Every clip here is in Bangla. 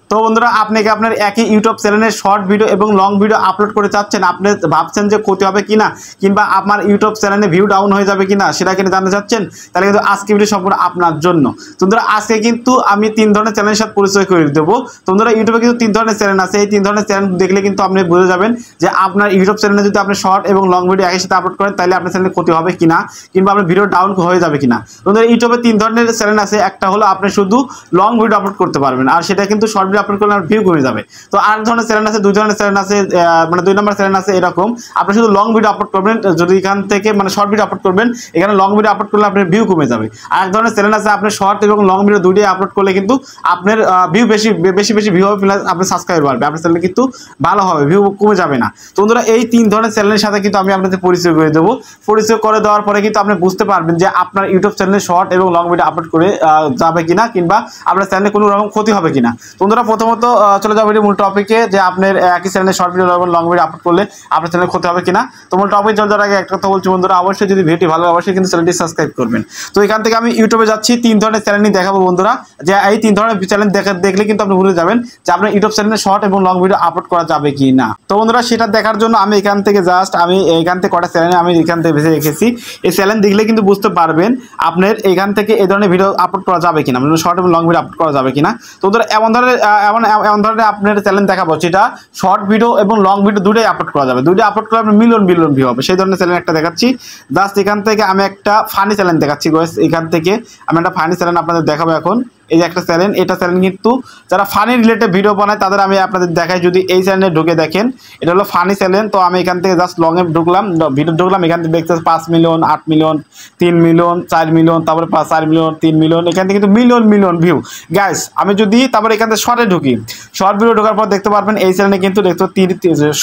তো বন্ধুরা আপনি কি আপনার একই ইউটিউব চ্যানেলে শর্ট ভিডিও এবং লং ভিডিও আপলোড করে চাচ্ছেন, আপনি ভাবছেন যে ক্ষতি হবে কিনা কিংবা আপনার ইউটিউব চ্যানেলে ভিউ ডাউন হয়ে যাবে কিনা সেটা কিনে জানতে চাচ্ছেন, তাহলে কিন্তু আজকে ভিডিও সম্পূর্ণ আপনার জন্য। বন্ধুরা আজকে কিন্তু আমি 3 ধরনের চ্যানেলের সাথে পরিচয় করে দেবো। বন্ধুরা ইউটিউবে কিন্তু 3 ধরনের চ্যানেল আছে, এই 3 ধরনের চ্যানেল দেখলে কিন্তু আপনি বুঝে যাবেন যে আপনার ইউটিউব চ্যানেলে যদি আপনি শর্ট এবং লং ভিডিও একই সাথে আপলোড করেন তাহলে আপনার চ্যানেলে ক্ষতি হবে কিনা কিংবা আপনার ভিডিও ডাউন হয়ে যাবে কিনা। বন্ধুরা ইউটিউবে 3 ধরনের চ্যানেল আছে, একটা হলো আপনি শুধু লং ভিডিও আপলোড করতে পারবেন, আর সেটা কিন্তু শর্ট ভিডিও আপলোড করলে আপনার ভিউ কমে যাবে। তো আর ধরনের চ্যানেল আছে, 2 ধরনের চ্যানেল আছে, মানে 2 নম্বর চ্যানেল আছে এরকম, আপনি শুধু লং ভিডিও আপলোড করবেন, যদি এখান থেকে মানে শর্ট ভিডিও আপলোড করবেন, এখানে লং ভিডিও আপলোড করলে আপনার ভিউ কমে যাবে। আর এক ধরনের চ্যানেল আছে আপনি শর্ট এবং লং ভিডিও দুটোই আপলোড করলে কিন্তু আপনার ভিউ বেশি ভিউ হবে, প্লাস আপনার সাবস্ক্রাইবার বাড়বে, আপনার চ্যানেল কিন্তু ভালো হবে, ভিউ কমে যাবে না। তো বন্ধুরা এই 3 ধরনের চ্যানেলের সাথে কিন্তু আমি আপনাদের পরিচয় করে দেবো। পরিচয় করে দেওয়ার পরে কিন্তু আপনি বুঝতে পারবেন যে আপনার ইউটিউব চ্যানেলে শর্ট এবং লং ভিডিও আপলোড করে যাবে কিনা কিংবা আপনার চ্যানেলে কোনো রকম ক্ষতি হবে কিনা। বন্ধুরা প্রথমত চলে যাবো মূল টপিকে, যে আপনার একই চ্যানেলে শর্ট ভিডিও এবং লং ভিডিও আপলোড করলে আপনার চ্যানেলে ক্ষতি হবে কিনা। তো মূল টপিক চলে যাওয়ার আগে একটা কথা বলছি বন্ধুরা, অবশ্যই যদি ভিডিওটি ভালো অবশ্যই কিন্তু চ্যানেলটি সাবস্ক্রাইব করবেন। তো এখান থেকে আমি ইউটিউবে যাচ্ছি, 3 ধরনের চ্যানেল নিয়ে দেখাবো বন্ধুরা, যে এই 3 ধরনের চ্যানেল দেখলে কিন্তু আপনি বুঝে যাবেন যে আপনার ইউটিউব চ্যানেলে শর্ট এবং লং ভিডিও আপলোড করা যাবে কি না। তো বন্ধুরা সেটা দেখার জন্য আমি এখান থেকে এখান থেকে কটা চ্যানেল আমি এখান থেকে বেছে রেখেছি, এই চ্যানেল দেখলে কিন্তু বুঝতে পারবেন আপনার এখান থেকে এই ধরনের ভিডিও আপলোড করা যাবে কিনা, মানে শর্ট এবং লং ভিডিও আপলোড করা যাবে কিনা। তো বন্ধুরা এমন ধরনের আপনার চ্যানেল দেখাবো যেটা শর্ট ভিডিও এবং লং ভিডিও দুটোই আপলোড করা যাবে, দুটোই আপলোড করলে আপনার মিলিয়ন ভিউ হবে, সেই ধরনের চ্যানেল একটা দেখাচ্ছি। জাস্ট এখান থেকে আমি একটা ফানি চ্যানেল দেখাচ্ছি গাইস, এখান থেকে আমি একটা ফানি চ্যানেল আপনাদের দেখাবো এখন। এই যে একটা চ্যানেল, এটা চ্যানেল কিন্তু যারা ফানি রিলেটেড ভিডিও বানায় তাদের আমি আপনাদের দেখাই। যদি এই চ্যানেলে ঢুকে দেখেন, এটা হলো ফানি চ্যানেল। তো আমি এখান থেকে জাস্ট লং এ ঢুকলাম, এখান থেকে দেখতে 5 মিলিয়ন, 8 মিলিয়ন, 3 মিলিয়ন, 4 মিলিয়ন, তারপরে 4 মিলিয়ন, 3 মিলিয়ন, এখান থেকে কিন্তু মিলিয়ন ভিউ গাইস। আমি যদি তারপরে এখান থেকে শর্টে ঢুকি, শর্ট ভিডিও ঢোকার পর দেখতে পারবেন এই চ্যানেলে কিন্তু দেখতে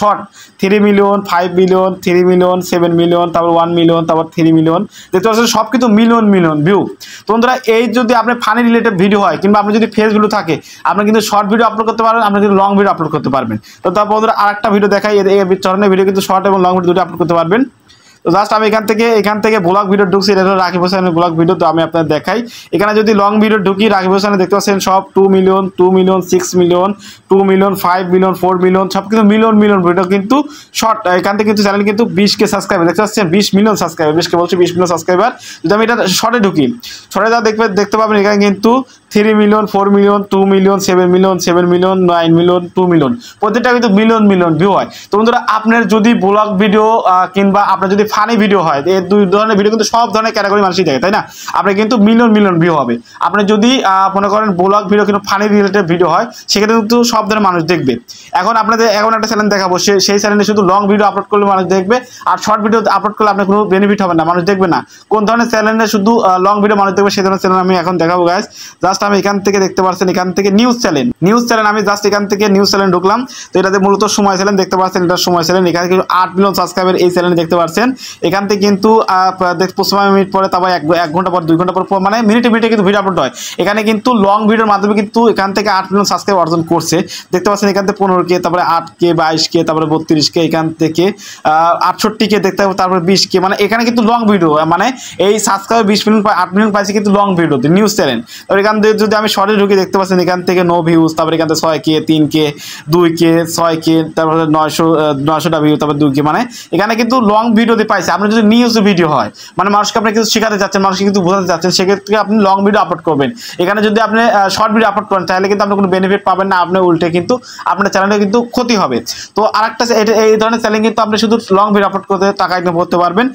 short 3 million, 5 million, 3 million, 7 million, তারপর 1 মিলিয়ন, তারপর 3 মিলিয়ন, দেখতে পাচ্ছেন সব কিন্তু মিলিয়ন ভিউ। তো বন্ধুরা এই যদি আপনি ফানি রিলেটেড ভিডিও হয় কিংবা আপনি যদি ফেস ভিডিও থাকে, আপনি কিন্তু শর্ট ভিডিও আপলোড করতে পারবেন, আপনি কিন্তু লং ভিডিও আপলোড করতে পারবেন। তো তারপর বন্ধুরা আরেকটা ভিডিও দেখাই, এই ধরনের ভিডিও কিন্তু শর্ট এবং লং ভিডিও দুটো আপলোড করতে পারবেন। তো জাস্ট আমি এখান থেকে ব্লগ ভিডিও ঢুকছি, এটা হলো রাকিব হোসেনের ব্লগ ভিডিও। তো আমি আপনাদের দেখাই, এখানে যদি লং ভিডিও ঢুকি রাকিব হোসেনে দেখতে পাচ্ছেন সব 2 million, 6 million, 2 million, 5 million, 4 million, সব কিন্তু মিলিয়ন ভিডিও কিন্তু শর্ট। এখান থেকে কিন্তু চ্যানেল কিন্তু 20K সাবস্ক্রাইবার, দেখতে পাচ্ছেন 20 মিলিয়ন সাবস্ক্রাইবার, 20K বলছি 20 মিলিয়ন সাবস্ক্রাইবার। যদি আমি এটা শর্টে ঢুকি, শর্টে যা দেখতে পাবেন এখানে কিন্তু 3 million, 4 million, 2 million, 7 million, 9 million, 2 million, প্রত্যেকটা কিন্তু মিলিয়ন ভিউ হয়। তো বন্ধুরা আপনার যদি ব্লগ ভিডিও কিংবা আপনার যদি ফানি ভিডিও হয়, এই 2 ধরনের ভিডিও কিন্তু সব ধরনের ক্যাটাগরি মানুষই দেখে, তাই না? আপনার কিন্তু মিলিয়ন ভিউ হবে। আপনি যদি মনে করেন ব্লগ ভিডিও কিন্তু ফানি রিলেটেড ভিডিও হয়, সেক্ষেত্রে কিন্তু সব ধরনের মানুষ দেখবে। এখন একটা চ্যানেল দেখাবো, সেই চ্যানেলে শুধু লং ভিডিও আপলোড করলে মানুষ দেখবে, আর শর্ট ভিডিও আপলোড করলে আপনার কোনো বেনিফিট হবে না, মানুষ দেখবে না। কোন ধরনের চ্যানেলে শুধু লং ভিডিও মানুষ দেখবে সেই ধরনের চ্যানেল আমি এখন দেখাবো গাইস। জাস্ট আমি এখান থেকে দেখতে পাচ্ছেন, এখান থেকে নিউজ চ্যানেল আমি জাস্ট এখান থেকে নিউজ চ্যানেল ঢুকলাম। তো এটাতে মূলত সময় চ্যানেল দেখতে পাচ্ছেন, এটা সময় চ্যানেল। এখানে কিন্তু 8 মিলিয়ন সাবস্ক্রাইবার এই চ্যানেলে দেখতে পাচ্ছেন। এখান থেকে কিন্তু 15 মিনিট পরে, তারপর 1 ঘন্টা পর, 2 ঘন্টা পর, মানে মিনিটে কিন্তু ভিডিও আপলোড হয়। এখানে কিন্তু লং ভিডিওর মাধ্যমে কিন্তু এখান থেকে 8 মিলিয়ন সাবস্ক্রাইব অর্জন করছে, দেখতে পাচ্ছেন। এখান থেকে 15K, তারপরে 8K, 22K, তারপরে 32K, এখান থেকে 68K দেখতে পাবো, তারপরে 20K, মানে এখানে কিন্তু লং ভিডিও, মানে এই সাবস্ক্রাইব 20 মিলিয়ন 8 মিলিয়ন পাইছে কিন্তু লং ভিডিও নিউজ চ্যানেল। তারপর এখান থেকে যদি আমি শর্টে ঢুকে দেখতে পাচ্ছেন এখান থেকে নো ভিউজ, তারপরে এখান থেকে 6K, 3K, 2K, 6K, তারপরে 900টা ভিউ, তারপর 2K, মানে এখানে কিন্তু লং ভিডিও দিয়ে পাইছে। আপনি যদি নিউজ ভিডিও হয়, মানে মানুষকে আপনি কিছু শেখাতে চাচ্ছেন, মানুষকে কিন্তু বোঝাতে চাচ্ছেন, সেক্ষেত্রে আপনি লং ভিডিও আপলোড করবেন। এখানে যদি আপনি শর্ট ভিডিও আপলোড করেন তাহলে কিন্তু আপনি কোনো বেনিফিট পাবেন না, আপনি উল্টে কিন্তু আপনার চ্যানেলে কিন্তু ক্ষতি হবে। তো আরেকটা এই ধরনের চ্যানেল কিন্তু আপনি শুধু লং ভিডিও আপলোড করতে টাকা ইনকাম করতে পারবেন,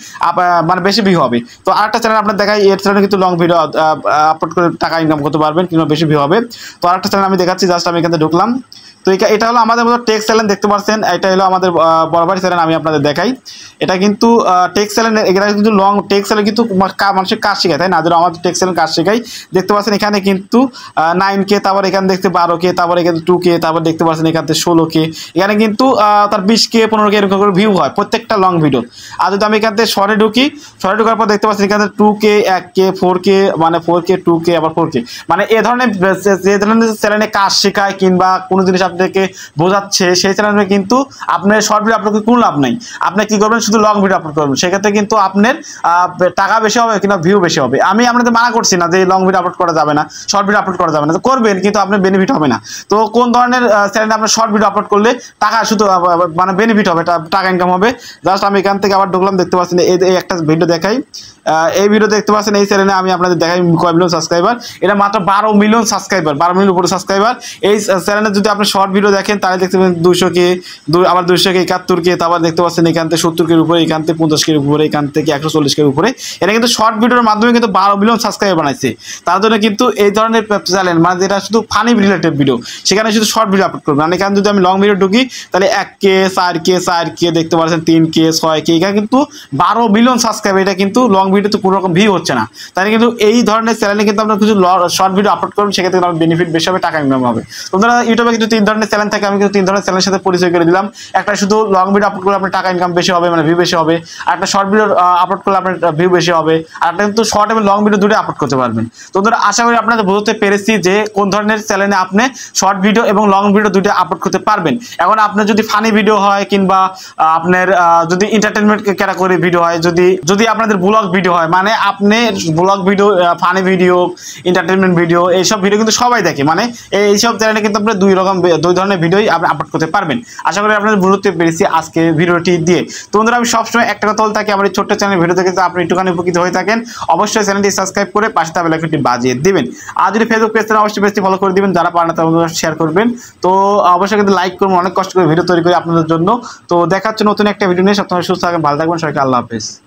মানে বেশি ভিউ হবে। তো আরেকটা চ্যানেল আপনার দেখাই, এর চ্যানেলে কিন্তু লং ভিডিও আপলোড করে টাকা ইনকাম করতে পারবেন কিংবা বেশি ভিউ হবে। তো আরেকটা চ্যানেল আমি দেখাচ্ছি, জাস্ট আমি এখানে ঢুকলাম। তো এটা হলো আমাদের মতো টেক্সট চ্যানেল, দেখতে পাচ্ছেন। এটা হলো আমাদের বরাবরই চ্যানেল, আমি আপনাদের দেখাই। এটা কিন্তু টেক্সট চ্যানেল, এটা কিন্তু লং টেক্সট চ্যানেল কিন্তু মানুষের কাজ শেখায়, তাই না? যেন আমাদের টেক্সট চ্যানেল কাজ শেখাই, দেখতে পাচ্ছেন। এখানে কিন্তু 9K, তারপর এখানে দেখতে 12K, তারপর এখানে 2K, তারপর দেখতে পাচ্ছেন এখান থেকে 16K, এখানে কিন্তু তার 20K, 15K এরকম করে ভিউ হয় প্রত্যেকটা লং ভিডিও। আর যদি আমি এখান থেকে শর্টে ঢোকার পর দেখতে পাচ্ছেন এখানে 2K, 1K, 4K, মানে 4K, 2K, আবার 4K, মানে এ ধরনের যে ধরনের চ্যানেলে কাজ শেখায় কিংবা কোনো জিনিস আপনি আপনাদেরকে বোঝাচ্ছে সেই চ্যানেলে কিন্তু আপনার শর্ট ভিডিও আপলোড করে কোনো লাভ নাই। আপনি কি করবেন, শুধু লং ভিডিও আপলোড করবেন, সেক্ষেত্রে কিন্তু আপনার টাকা বেশি হবে কিংবা ভিউ বেশি হবে। আমি আপনাদের মানা করছি না যে লং ভিডিও আপলোড করা যাবে না, শর্ট ভিডিও আপলোড করা যাবে না, তো করবেন কিন্তু আপনার বেনিফিট হবে না। তো কোন ধরনের চ্যানেলে আপনার শর্ট ভিডিও আপলোড করলে টাকা শুধু মানে বেনিফিট হবে, টাকা ইনকাম হবে। জাস্ট আমি এখান থেকে আবার ঢুকলাম, দেখতে পাচ্ছেন এই একটা ভিডিও দেখাই, এই ভিডিও দেখতে পাচ্ছেন এই চ্যানেলে আমি আপনাদের দেখাই কয় মিলিয়ন সাবস্ক্রাইবার, এটা মাত্র 12 মিলিয়ন সাবস্ক্রাইবার, 12 মিলিয়ন উপরে সাবস্ক্রাইবার। এই চ্যানেলে যদি আপনি শর্ট ভিডিও দেখেন তাহলে দেখতে পাবেন 200K, আবার 200K, 71K, তারপর দেখতে পাচ্ছেন এখান থেকে 70K উপরে, এখান থেকে 50K উপরে, এখান থেকে 140K উপরে। এটা কিন্তু শর্ট ভিডিওর মাধ্যমে কিন্তু 12 মিলিয়ন সাবস্ক্রাইবার বানাইছে। তার জন্য কিন্তু এই ধরনের চ্যানেল মানে যেটা শুধু ফানি রিলেটেড ভিডিও, সেখানে শুধু শর্ট ভিডিও আপলোড করবেন। এখানে যদি আমি লং ভিডিও ঢুকি তাহলে 1K, 4K দেখতে পাচ্ছেন, 3K, 6K, এখানে কিন্তু 12 মিলিয়ন সাবস্ক্রাইবার। এটা কিন্তু লং ভিডিওতে কোনো রকম ভিউ হচ্ছে না। তাই কিন্তু এই ধরনের চ্যানেলে কিন্তু আপনার কিছু শর্ট ভিডিও আপলোড করবেন, সেক্ষেত্রে আপনার বেনিফিট বেশি হবে, টাকা ইনকাম হবে। তোমরা ইউটিউবে কিন্তু 3 ধরনের চ্যানেল থাকে, আমি কিন্তু 3 ধরনের চ্যানেলের সাথে পরিচয় করে দিলাম। একটা শুধু লং ভিডিও আপলোড করলে আপনার টাকা ইনকাম বেশি হবে, মানে ভিউ বেশি হবে। আর একটা শর্ট ভিডিও আপলোড করলে আপনার ভিউ বেশি হবে। আর একটা কিন্তু শর্ট এবং লং ভিডিও দুটো আপলোড করতে পারবেন। তোমরা আশা করি আপনাদের বুঝতে পেরেছি যে কোন ধরনের চ্যানেলে আপনি শর্ট ভিডিও এবং লং ভিডিও দুটো আপলোড করতে পারবেন। এখন আপনার যদি ফানি ভিডিও হয় কিংবা আপনার যদি এন্টারটেইনমেন্ট ক্যাটাগরি ভিডিও হয়, যদি আপনাদের ব্লগ ভিডিও হয়, মানে আপনি blog video, funny video, entertainment video, এইসব ভিডিও কিন্তু সবাই দেখে, মানে এইসব চ্যানেলে কিন্তু আপনি দুই ধরনের ভিডিওই আপনি আপলোড করতে পারবেন। আশা করি আপনাদের বুঝতে পেরেছি আজকে ভিডিওটি দিয়ে। তো বন্ধুরা, আমি সবসময় একটা কথা বলতে থাকি, আমার এই ছোট্ট চ্যানেল ভিডিও থেকে আপনি একটুখানি উপকৃত হয়ে থাকেন, অবশ্যই চ্যানেলটি সাবস্ক্রাইব করে পাশে থাকা বেল আইকনটি বাজিয়ে দিবেন। আর যদি ফেসবুক পেজ থেকে অবশ্যই পেজটি ফলো করে দিবেন, যারা পারেন না তারা শেয়ার করবেন। তো অবশ্যই কিন্তু লাইক করবেন, অনেক কষ্ট করে ভিডিও তৈরি করি আপনাদের জন্য। তো দেখা হচ্ছে নতুন একটা ভিডিও নিয়ে। সবসময় সুস্থ থাকবেন, ভালো থাকবেন, সবাইকে আল্লাহ হাফেজ।